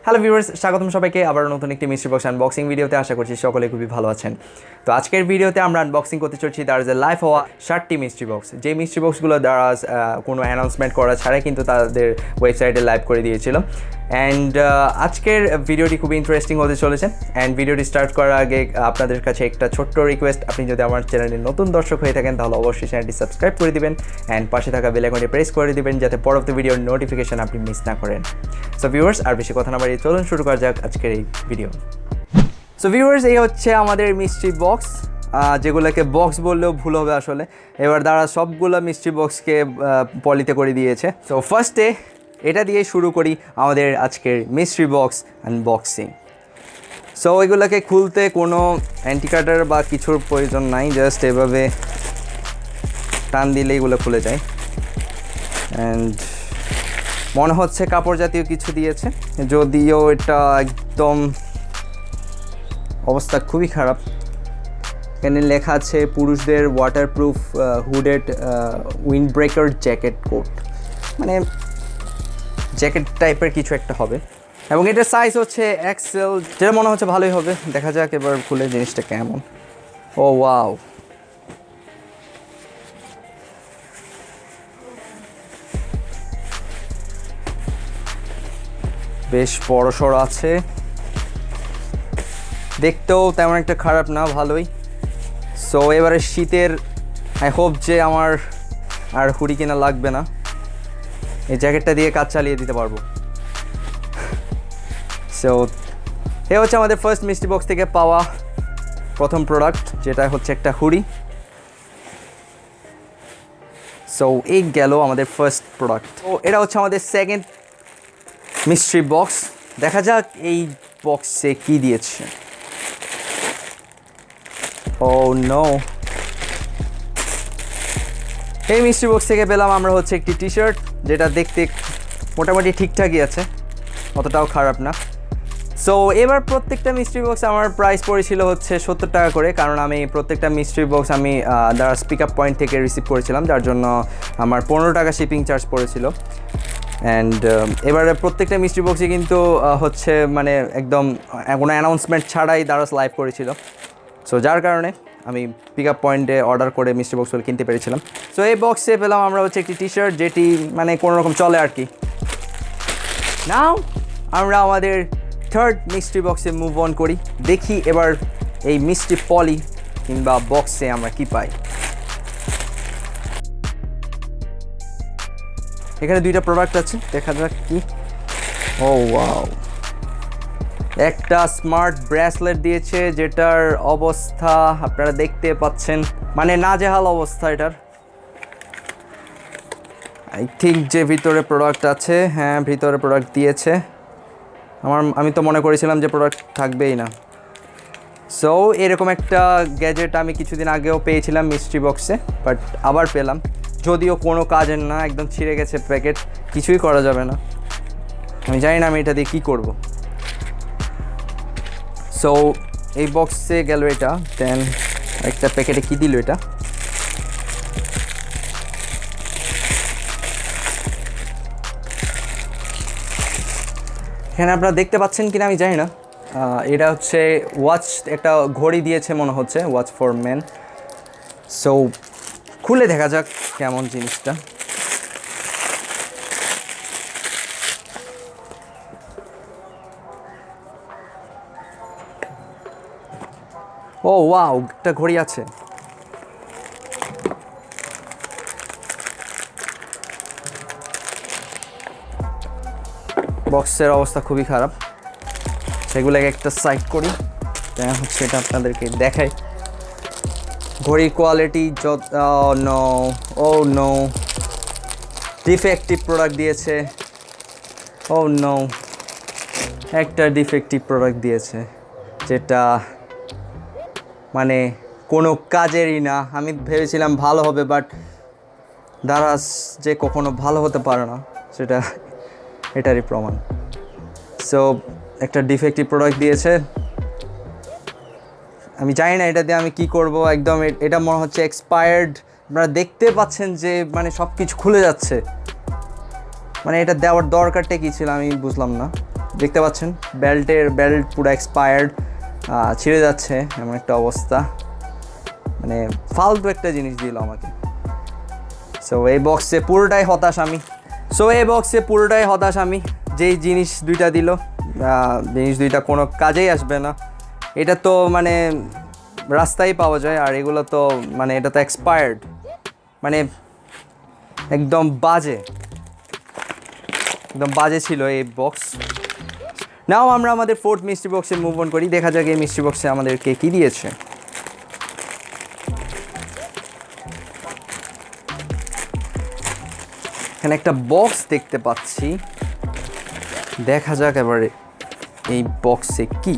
Hello viewers, স্বাগতম সবাইকে আবার নতুন একটি মিস্ট্রি বক্স আনবক্সিং ভিডিওতে। আশা করছি সকলে খুবই ভালো আছেন। তো আজকের ভিডিওতে আমরা আনবক্সিং করতে চলছি দারাজের লাইভ হওয়া 7টি মিস্ট্রি বক্স। যে মিস্ট্রি বক্সগুলো দারাজ কোনো অ্যানাউন্সমেন্ট করা ছাড়াই কিন্তু তাদের ওয়েবসাইটে লাইভ করে দিয়েছিল। অ্যান্ড আজকের ভিডিওটি খুবই ইন্টারেস্টিং হতে চলেছে। অ্যান্ড ভিডিওটি স্টার্ট করার আগে আপনাদের কাছে একটা ছোট্ট রিকোয়েস্ট, আপনি যদি আমার চ্যানেলের নতুন দর্শক হয়ে থাকেন তাহলে অবশ্যই চ্যানেলটি সাবস্ক্রাইব করে দিবেন অ্যান্ড পাশে থাকা বেল আইকনটি প্রেস করে দিবেন যাতে পরবর্তী ভিডিওর নোটিফিকেশন আপনি মিস না করেন। সো ভিউয়ার্স, আর বেশি কথা না বাড়িয়ে চলুন শুরু করা যাক আজকের এই ভিডিও। সো ভিউয়ার্স, এই হচ্ছে আমাদের মিস্ট্রি বক্স, যেগুলোকে বক্স বললেও ভুল হবে আসলে। এবার তারা সবগুলো মিস্ট্রি বক্সকে পলিতে করে দিয়েছে। সো ফার্স্টে এটা দিয়ে শুরু করি আমাদের আজকের মিস্ট্রি বক্স আনবক্সিং। সো এগুলোকে খুলতে কোনো অ্যান্টিকাটার বা কিছুর প্রয়োজন নাই, জাস্ট এভাবে টান দিলে এগুলো খুলে যায়। অ্যান্ড মনে হচ্ছে কাপড় জাতীয় কিছু দিয়েছে, যদিও এটা একদম অবস্থা খুবই খারাপ। এখানে লেখা আছে পুরুষদের waterproof hooded windbreaker jacket coat, মানে জ্যাকেট টাইপের কিছু একটা হবে। এবং এটার সাইজ হচ্ছে এক্সেল, যেটা মনে হচ্ছে ভালোই হবে। দেখা যাক এবার খুলে জিনিসটা কেমন। ও ওয়াও, বেশ বড়সড় আছে, দেখতেও তেমন একটা খারাপ না, ভালোই। সো এবারে শীতের আই হোপ যে আমার আর হুডি কেনা লাগবে না, এই জ্যাকেটটা দিয়ে কাজ চালিয়ে দিতে পারবো। সো এ হচ্ছে আমাদের ফার্স্ট মিস্ট্রি বক্স থেকে পাওয়া প্রথম প্রোডাক্ট, যেটা হচ্ছে একটা হুডি। সো এই গেল আমাদের ফার্স্ট প্রোডাক্ট। তো এটা হচ্ছে আমাদের সেকেন্ড মিস্ট্রি বক্স। দেখা যাক এই বক্সে কি দিয়েছে। ও নো, এই মিস্ট্রি বক্স থেকে পেলাম আমরা হচ্ছে একটি টি শার্ট, যেটা দেখতে মোটামুটি ঠিকঠাকই আছে, অতটাও খারাপ না। সো এবার প্রত্যেকটা মিস্ট্রি বক্স আমার প্রাইস পড়েছিল হচ্ছে 70 টাকা করে, কারণ আমি প্রত্যেকটা মিস্ট্রি বক্স আমি দারাজ পিক আপ পয়েন্ট থেকে রিসিভ করেছিলাম, যার জন্য আমার 15 টাকা শিপিং চার্জ পড়েছিল। অ্যান্ড এবারে প্রত্যেকটা মিস্ট্রি বক্সে কিন্তু হচ্ছে মানে একদম কোনো অ্যানাউন্সমেন্ট ছাড়াই দারাজ লাইভ করেছিল। সো যার কারণে আমি পিক আপ পয়েন্টে অর্ডার করে মিস্ট্রি বক্সগুলো কিনতে পেরেছিলাম। সো এই বক্সে পেলাম আমরা হচ্ছে একটি টি শার্ট, যেটি মানে কোনো রকম চলে আর কি। নাও আমরা আমাদের থার্ড মিস্ট্রি বক্সে মুভ অন করি, দেখি এবার এই মিস্ট্রি পলি কিংবা বক্সে আমরা কি পাই। এখানে দুইটা প্রোডাক্ট আছে, দেখা যাক কি। ও ওয়াও, একটা স্মার্ট ব্রেসলেট দিয়েছে, যেটার অবস্থা আপনারা দেখতে পাচ্ছেন, মানে নাজেহাল অবস্থা এটার। আই থিঙ্ক যে ভিতরে প্রোডাক্ট আছে, হ্যাঁ ভিতরে প্রোডাক্ট দিয়েছে। আমি তো মনে করেছিলাম যে প্রোডাক্ট থাকবেই না। সো এরকম একটা গ্যাজেট আমি কিছুদিন আগেও পেয়েছিলাম মিস্ট্রি বক্সে, বাট আবার পেলাম, যদিও কোনো কাজের না, একদম ছিঁড়ে গেছে প্যাকেট, কিছুই করা যাবে না। আমি জানি না আমি এটা দিয়ে কী করব। সো এই বক্সে গেল এটা, দেন একটা প্যাকেটে কী দিল এটা। এখানে আপনারা দেখতে পাচ্ছেন কিনা আমি জানি না, এটা হচ্ছে ওয়াচ, একটা ঘড়ি দিয়েছে মনে হচ্ছে, ওয়াচ ফর মেন। সো খুলে দেখা যাক কেমন জিনিসটা। ও ওয়াও, একটা ঘড়ি আছে। বক্সের অবস্থা খুবই খারাপ, সেগুলোকে একটা সাইড করি, তাই হচ্ছে এটা আপনাদেরকে দেখাই। ঘড়ির কোয়ালিটি ও নো, ডিফেক্টিভ প্রোডাক্ট দিয়েছে। ও নো, একটা ডিফেক্টিভ প্রোডাক্ট দিয়েছে, যেটা মানে কোনো কাজেরই না। আমি ভেবেছিলাম ভালো হবে, বাট দারাজ যে কখনো ভালো হতে পারে না সেটা এটারই প্রমাণ। সো একটা ডিফেক্টিভ প্রোডাক্ট দিয়েছে, আমি জানি না এটা দিয়ে আমি কি করব। একদম এটা মনে হচ্ছে এক্সপায়ার্ড, আপনারা দেখতে পাচ্ছেন যে মানে সব কিছু খুলে যাচ্ছে, মানে এটা দেওয়ার দরকারটা কী ছিল আমি বুঝলাম না। দেখতে পাচ্ছেন বেল্ট পুরো এক্সপায়ার্ড, ছিঁড়ে যাচ্ছে এমন একটা অবস্থা, মানে ফালতু একটা জিনিস দিল আমাকে। সো এই বক্সে পুরোটাই হতাশ আমি। যেই জিনিস দুইটা দিল, জিনিস দুইটা কোনো কাজেই আসবে না। এটা তো মানে রাস্তায় পাওয়া যায়, আর এগুলো তো মানে এটা তো এক্সপায়ার্ড, মানে একদম বাজে ছিল এই বক্স। নাও আমরা আমাদের ফোর্থ মিস্ট্রি বক্সে মুভ অন করি, দেখা যাক এই মিস্ট্রি বক্সে আমাদেরকে কী দিয়েছে। এখানে একটা বক্স দেখতে পাচ্ছি, দেখা যাক এবারে এই বক্সে কি।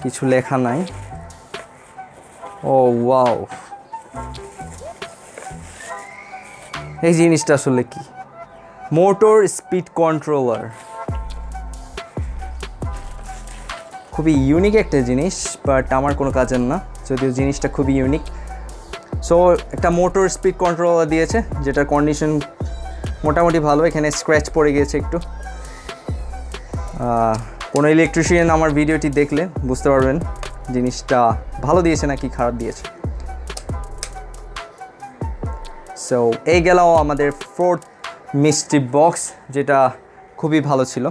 কিছু লেখা নাই। ও ওয়াও, এই জিনিসটা আসলে কি? মোটর স্পিড কন্ট্রোলার, খুবই ইউনিক একটা জিনিস, বাট আমার কোনো কাজের না, যদিও জিনিসটা খুবই ইউনিক। সো একটা মোটর স্পিড কন্ট্রোলার দিয়েছে, যেটার কন্ডিশন মোটামুটি ভালো। এখানে স্ক্র্যাচ পড়ে গিয়েছে একটু। কোনো ইলেকট্রিশিয়ান আমার ভিডিওটি দেখলে বুঝতে পারবেন জিনিসটা ভালো দিয়েছে নাকি খারাপ দিয়েছে। সো এই গেল আমাদের ফোর্থ মিস্ট্রি বক্স, যেটা খুবই ভালো ছিল,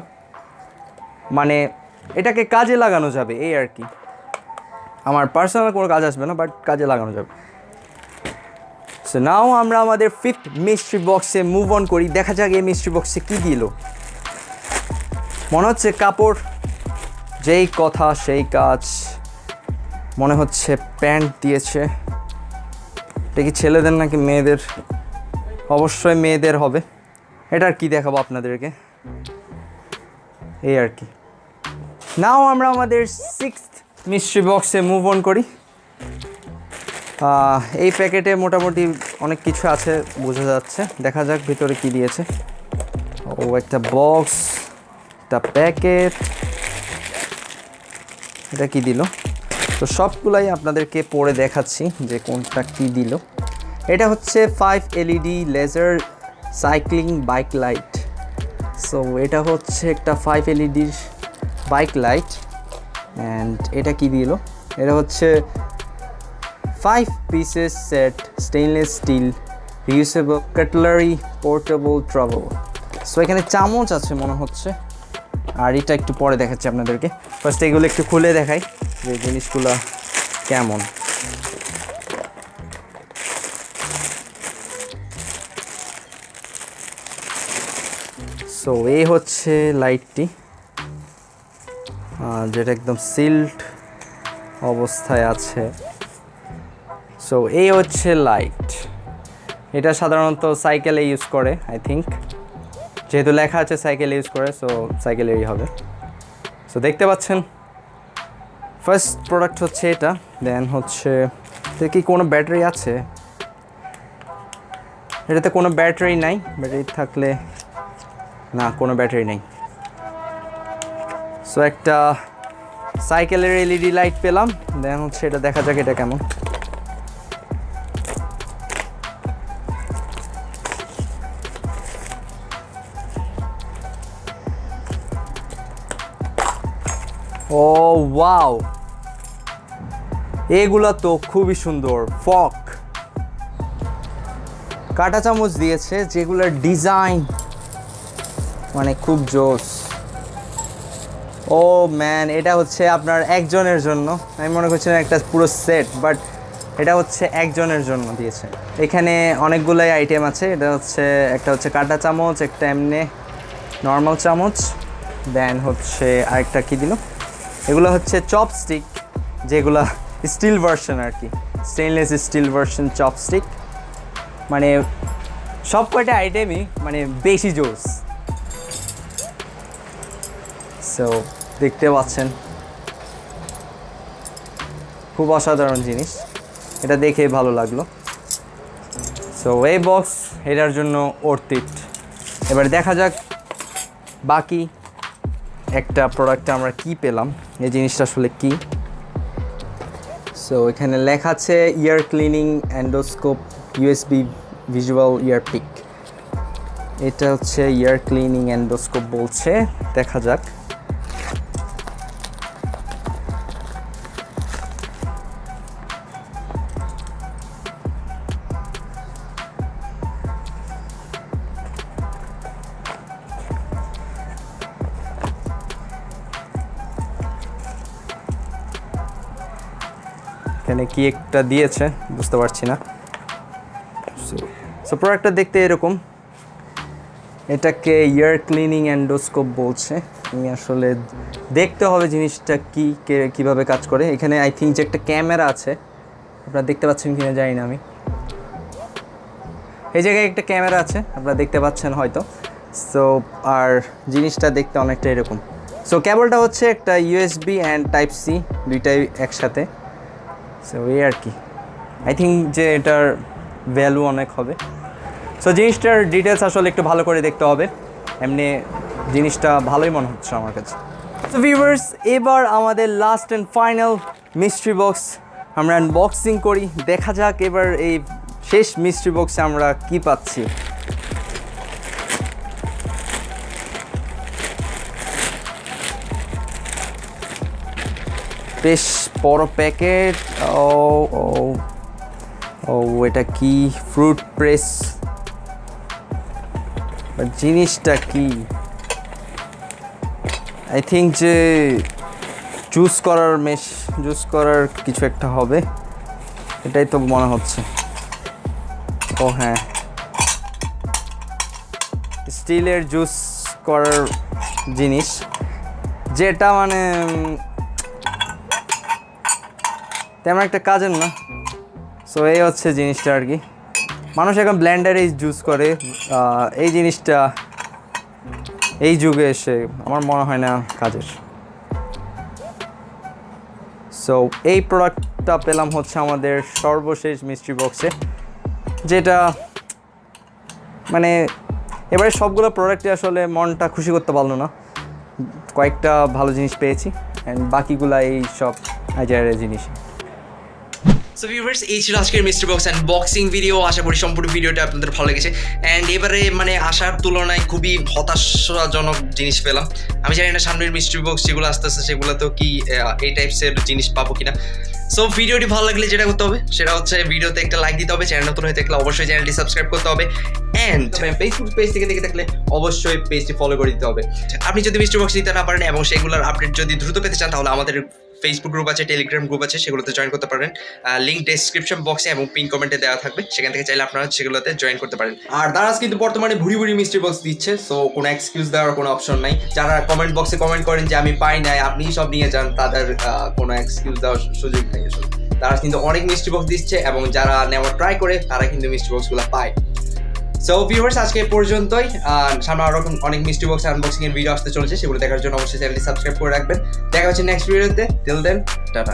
মানে এটাকে কাজে লাগানো যাবে এই আর কি। আমার পার্সোনাল কোনো কাজ আসবে না, বাট কাজে লাগানো যাবে। সো নাও আমরা আমাদের ফিফথ মিস্ট্রি বক্সে মুভ অন করি, দেখা যাক এই মিস্ট্রি বক্সে কী দিল। মনে হচ্ছে কাপড়, যেই কথা সেই কাজ। মনে হচ্ছে প্যান্ট দিয়েছে। এটা কি ছেলেদের নাকি মেয়েদের? অবশ্যই মেয়েদের হবে। এটা আর কি দেখাবো আপনাদেরকে, এই আর কি। নাও আমরা আমাদের সিক্সথ মিস্ট্রি বক্সে মুভ অন করি। এই প্যাকেটে মোটামুটি অনেক কিছু আছে বোঝা যাচ্ছে, দেখা যাক ভিতরে কি দিয়েছে। ও একটা বক্স, একটা প্যাকেট, এটা কি দিল? তো সবগুলাই আপনাদেরকে পরে দেখাচ্ছি যে কোনটা কি দিল। এটা হচ্ছে 5 LED laser cycling bike light. So এটা হচ্ছে একটা 5 LED বাইক লাইট। অ্যান্ড এটা কি দিল? এটা হচ্ছে 5 pieces set stainless steel reusable cutlery portable travel. So এখানে চামচ আছে মনে হচ্ছে, আর এটা একটু পরে দেখাচ্ছি আপনাদেরকে। ফার্স্ট এগুলো একটু খুলে দেখাই যে জিনিসগুলো কেমন। সো এই হচ্ছে লাইটটি, যেটা একদম সিল্ড অবস্থায় আছে। সো এই হচ্ছে লাইট। এটা সাধারণত সাইকেলে ইউজ করে, আই থিঙ্ক, যেহেতু লেখা আছে সাইকেলে ইউজ করে, সো সাইকেলেরই হবে। সো দেখতে পাচ্ছেন ফার্স্ট প্রোডাক্ট হচ্ছে এটা। দেন হচ্ছে কি কোনো ব্যাটারি আছে? এটাতে কোনো ব্যাটারি নাই, ব্যাটারি থাকলে না, কোনো ব্যাটারি নেই। সো একটা সাইকেলের LED লাইট পেলাম। দেন হচ্ছে এটা দেখা যাক এটা কেমন। ও ওয়াও, এগুলা তো খুবই সুন্দর। ফক, কাঁটা চামচ দিয়েছে, যেগুলোর ডিজাইন মানে খুব জোস। ও ম্যান, এটা হচ্ছে আপনার একজনের জন্য। আমি মনে করছিলাম একটা পুরো সেট, বাট এটা হচ্ছে একজনের জন্য দিয়েছে। এখানে অনেকগুলাই আইটেম আছে। এটা হচ্ছে একটা হচ্ছে কাঁটা চামচ, একটা এমনি নর্মাল চামচ, দেন হচ্ছে আরেকটা কী দিল, এগুলো হচ্ছে চপস্টিক, যেগুলো স্টিল ভার্সন আর কি, স্টেনলেস স্টিল ভার্সন চপস্টিক। মানে সব কয়টা আইটেমই মানে বেশি জোস। সো দেখতে পাচ্ছেন খুব অসাধারণ জিনিস, এটা দেখে ভালো লাগলো। সো এই বক্স এটার জন্য worth it। এবার দেখা যাক বাকি একটা প্রোডাক্টে আমরা কি পেলাম, এই জিনিসটা আসলে কি। সো এখানে লেখা আছে ইয়ার ক্লিনিং এন্ডোস্কোপ USB ভিজুয়াল ইয়ার পিক। এটা হচ্ছে ইয়ার ক্লিনিং এন্ডোস্কোপ বলছে, দেখা যাক। এখানে কি একটা দিয়েছে বুঝতে পারছি না। সো প্রোডাক্টটা দেখতে এরকম, এটাকে ইয়ার ক্লিনিং এন্ডোস্কোপ বলছে। আমি আসলে দেখতে হবে জিনিসটা কীভাবে কাজ করে। এখানে আই থিঙ্ক যে একটা ক্যামেরা আছে, আপনারা দেখতে পাচ্ছেন কিনা জানি না আমি। এই জায়গায় একটা ক্যামেরা আছে, আপনারা দেখতে পাচ্ছেন হয়তো। সো আর জিনিসটা দেখতে অনেকটা এরকম। সো কেবলটা হচ্ছে একটা ইউএসবি অ্যান্ড টাইপ সি, দুইটাই একসাথে। সো এই আর কি, আই থিঙ্ক যে এটার ভ্যালু অনেক হবে। সো জিনিসটার ডিটেলস আসলে একটু ভালো করে দেখতে হবে, এমনি জিনিসটা ভালোই মনে হচ্ছে আমার কাছে। সো ভিউয়ার্স, এবার আমাদের last and final mystery box আমরা আনবক্সিং করি। দেখা যাক এবার এই শেষ মিস্ট্রি বক্সে আমরা কি পাচ্ছি। বেশ বড় প্যাকেট। ও এটা কি? Fruit press. জিনিসটা কি? আই থিঙ্ক যে জুস করার কিছু একটা হবে, এটাই তো মনে হচ্ছে। ও হ্যাঁ, স্টিলের জুস করার জিনিস, যেটা মানে তেমন একটা কাজের না। সো এই হচ্ছে জিনিসটা আর কি। মানুষ এখন ব্লেন্ডারে জুস করে, এই জিনিসটা এই যুগে এসে আমার মনে হয় না কাজের। সো এই প্রোডাক্টটা পেলাম হচ্ছে আমাদের সর্বশেষ মিস্ট্রি বক্সে, যেটা মানে এবারে সবগুলো প্রোডাক্টে আসলে মনটা খুশি করতে পারলো না। কয়েকটা ভালো জিনিস পেয়েছি অ্যান্ড বাকিগুলা এই সব আইডিয়ার জিনিস। সো ভিউয়ার্স, এই ছিল আজকের মিস্ট্রি বক্স আনবক্সিং ভিডিও। আশা করি সম্পূর্ণ ভিডিওটা আপনাদের ভালো লেগেছে। অ্যান্ড এবারে মানে আসার তুলনায় খুবই হতাশাজনক জিনিস পেলাম। আমি জানি না সামনের মিস্ট্রি বক্স যেগুলো আসতেছে সেগুলোতেও কি এই টাইপসের জিনিস পাবো কিনা। সো ভিডিওটি ভালো লাগলে যেটা করতে হবে সেটা হচ্ছে ভিডিওতে একটা লাইক দিতে হবে, চ্যানেল নতুন হয়ে থাকলে অবশ্যই চ্যানেলটি সাবস্ক্রাইব করতে হবে, অ্যান্ড ফেসবুক পেজ থেকে দেখে থাকলে অবশ্যই পেজটি ফলো করে দিতে হবে। আপনি যদি মিস্ট্রি বক্স নিতে না পারেন এবং সেগুলোর আপডেট যদি দ্রুত পেতে চান, তাহলে আমাদের ফেসবুক গ্রুপ আছে, টেলিগ্রাম গ্রুপ আছে, সেগুলোতে জয়েন করতে পারেন। লিঙ্ক ডেসক্রিপশন বক্সে এবং পিন কমেন্টে দেওয়া থাকবে, সেখান থেকে চাইলে আপনারা সেগুলোতে জয়েন করতে পারেন। আর দারাজ কিন্তু বর্তমানে ভুড়ি মিস্ট্রি বক্স দিচ্ছে, সো কোনো এক্সকিউজ দেওয়ার কোনো অপশন নাই। যারা কমেন্ট বক্সে কমেন্ট করেন যে আমি পাই নাই, আপনি সব নিয়ে যান, তাদের কোনো এক্সকিউজ দেওয়ার সুযোগ নেই। আসলে দারাজ কিন্তু অনেক মিস্ট্রি বক্স দিচ্ছে এবং যারা নেওয়ার ট্রাই করে তারা কিন্তু মিস্ট্রি বক্সগুলো পায়। সো ভিউয়ার্স, আজকে পর্যন্তই। সামনে আরো অনেক মিস্ট্রি বক্স আনবক্সিং এর ভিডিও আসতে চলেছে, সেগুলো দেখার জন্য অবশ্যই চ্যানেলটি সাবস্ক্রাইব করে রাখবেন। দেখা হচ্ছে নেক্সট ভিডিওতে। Till then, tata.